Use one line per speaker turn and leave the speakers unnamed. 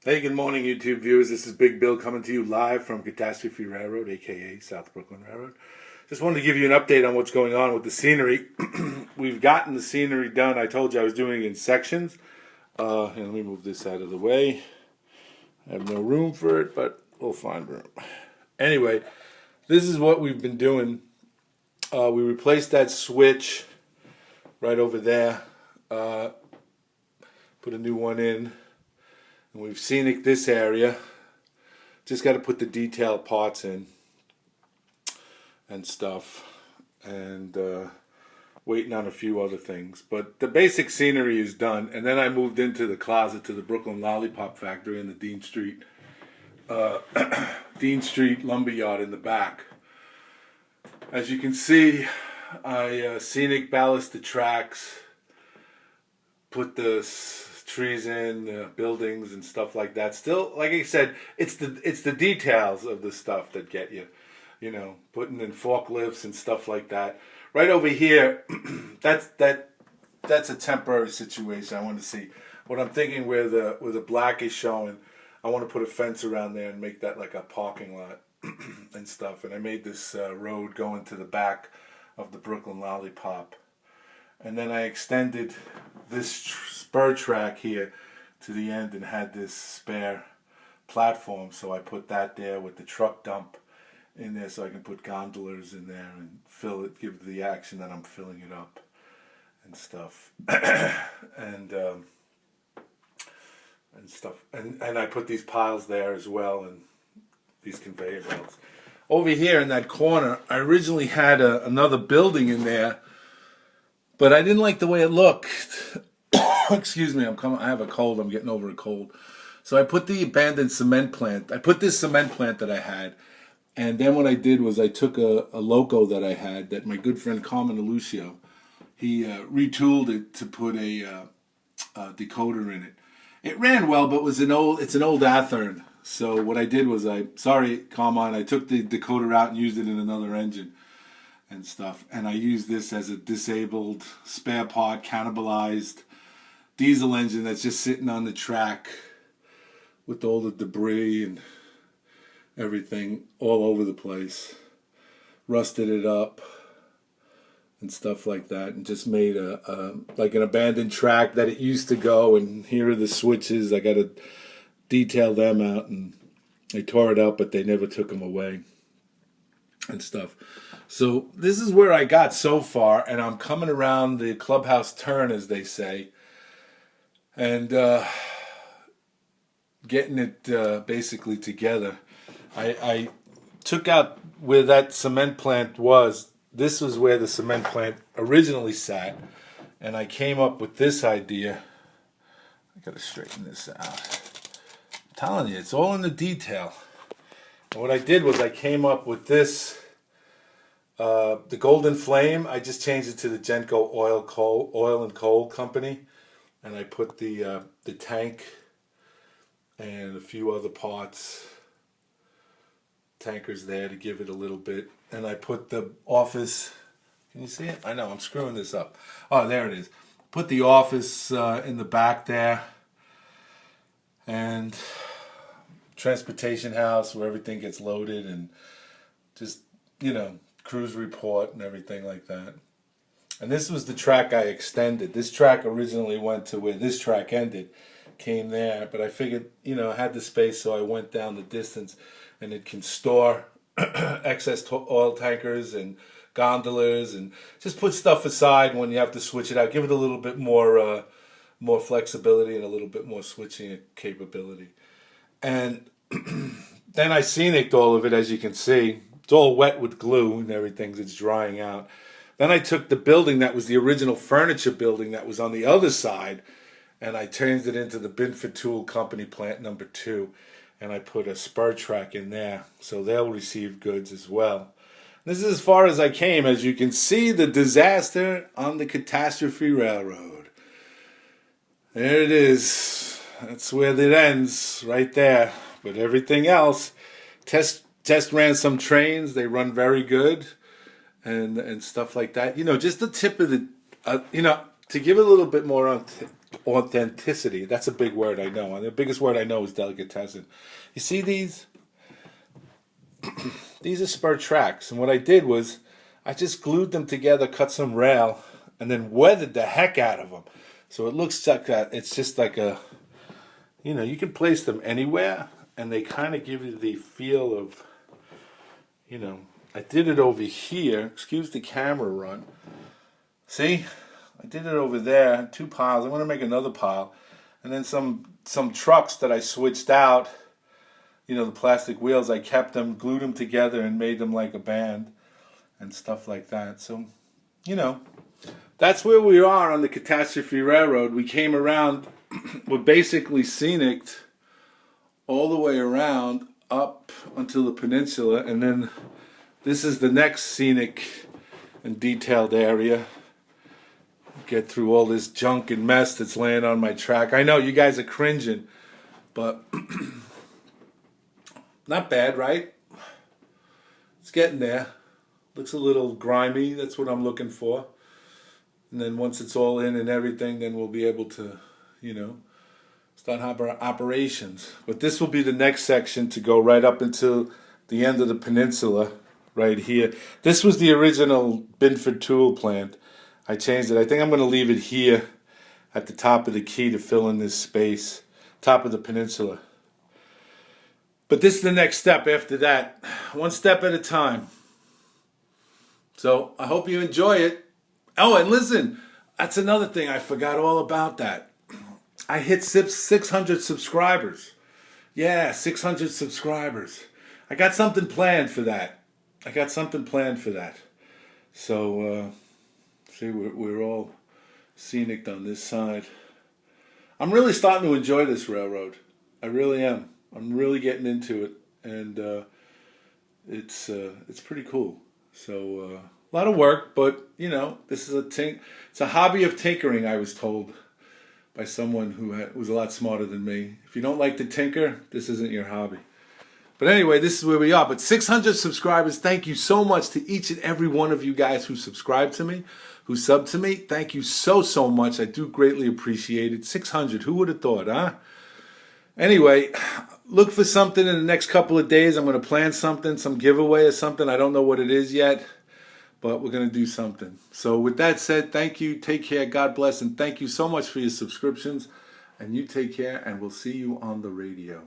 Hey, good morning, YouTube viewers. This is Big Bill coming to you live from Catastrophe Railroad, aka South Brooklyn Railroad. Just wanted to give you an update on what's going on with the scenery. We've gotten the scenery done. I told you I was doing it in sections. And let me move this out of the way. I have no room for it, but we'll find room. Anyway, this is what we've been doing. We replaced that switch right over there. Put a new one in. And we've scenic this area. Just got to put the detail parts in and stuff. And waiting on a few other things. But the basic scenery is done. And then I moved into the closet to the Brooklyn Lollipop Factory in the Dean Street. Dean Street Lumberyard in the back. As you can see, I scenic ballast the tracks. Put the trees in, buildings and stuff like that. Still, like I said, it's the details of the stuff that get you. You know, putting in forklifts and stuff like that. Right over here, that's a temporary situation. I want to see what I'm thinking where the black is showing. I want to put a fence around there and make that like a parking lot and stuff. And I made this road going to the back of the Brooklyn Lollipop. And then I extended this spur track here to the end and had this spare platform. So I put that there with the truck dump in there so I can put gondolas in there and fill it, give the action that I'm filling it up and stuff. and stuff. And I put these piles there as well and these conveyor belts. Over here in that corner, I originally had another building in there, but I didn't like the way it looked. Excuse me, I have a cold. I'm getting over a cold. So I put the abandoned cement plant. I put this cement plant that I had. And then what I did was I took a Loco that I had that my good friend Carmen Lucio, he retooled it to put a decoder in it. It ran well, but it's an old Athearn. So what I did was sorry, Carmen, I took the decoder out and used it in another engine and stuff. And I used this as a disabled, spare part, cannibalized diesel engine that's just sitting on the track with all the debris and everything all over the place. Rusted it up and stuff like that, and just made like an abandoned track that it used to go. And here are the switches. I got to detail them out, and they tore it up, but they never took them away and stuff. So this is where I got so far, and I'm coming around the clubhouse turn, as they say, and getting it basically together. I took out where that cement plant was. This was where the cement plant originally sat, and I came up with this idea. I gotta straighten this out. I'm telling you, it's all in the detail. And what I did was I came up with this. The Golden Flame, I just changed it to the Genco Oil and Coal Company, and I put the tank and a few other tankers there to give it a little bit. And I put the office, can you see it? I know, I'm screwing this up. Oh, there it is. Put the office in the back there, and transportation house where everything gets loaded, and just, cruise report and everything like that. And this was the track I extended. This track originally went to where this track ended, came there, but I figured, I had the space, so I went down the distance, and it can store excess oil tankers and gondolas, and just put stuff aside when you have to switch it out. Give it a little bit more flexibility and a little bit more switching capability. And then I scenic'd all of it, as you can see. It's all wet with glue and everything. It's drying out. Then I took the building that was the original furniture building that was on the other side, and I changed it into the Binford Tool Company Plant Number 2, and I put a spur track in there, so they'll receive goods as well. This is as far as I came. As you can see, the disaster on the Catastrophe Railroad. There it is. That's where it ends, right there. But everything else, test ran some trains. They run very good, and stuff like that. Just the tip of the, to give it a little bit more on authenticity. That's a big word, I know. And the biggest word I know is delicatessen. You see these? These are spur tracks. And what I did was I just glued them together, cut some rail, and then weathered the heck out of them. So it looks like it's just like a, you can place them anywhere, and they kind of give you the feel of, I did it over here. Excuse the camera run. See? I did it over there, 2 piles. I'm going to make another pile. And then some trucks that I switched out, the plastic wheels, I kept them, glued them together, and made them like a band and stuff like that. So, that's where we are on the Catastrophe Railroad. We came around, we're basically scenic all the way around up until the peninsula, and then this is the next scenic and detailed area. Get through all this junk and mess that's laying on my track. I know you guys are cringing, but not bad, right? It's getting there. Looks a little grimy. That's what I'm looking for. And then once it's all in and everything, then we'll be able to, start operations. But this will be the next section to go right up until the end of the peninsula right here. This was the original Binford Tool plant. I changed it. I think I'm going to leave it here at the top of the key to fill in this space, top of the peninsula. But this is the next step after that, one step at a time. So I hope you enjoy it. Oh, and listen, that's another thing. I forgot all about that. I hit 600 subscribers. Yeah, 600 subscribers. I got something planned for that. So, see, we're all scenic on this side. I'm really starting to enjoy this railroad. I really am. I'm really getting into it, and it's pretty cool. So a lot of work, but this is it's a hobby of tinkering. I was told by someone who was a lot smarter than me. If you don't like to tinker, this isn't your hobby. But anyway, this is where we are. But 600 subscribers, thank you so much to each and every one of you guys who subscribe to me, who sub to me. Thank you so much. I do greatly appreciate it. 600, who would have thought, huh? Anyway, look for something in the next couple of days. I'm going to plan something, some giveaway or something. I don't know what it is yet, but we're going to do something. So with that said, thank you, take care, God bless, and thank you so much for your subscriptions. And you take care, and we'll see you on the radio.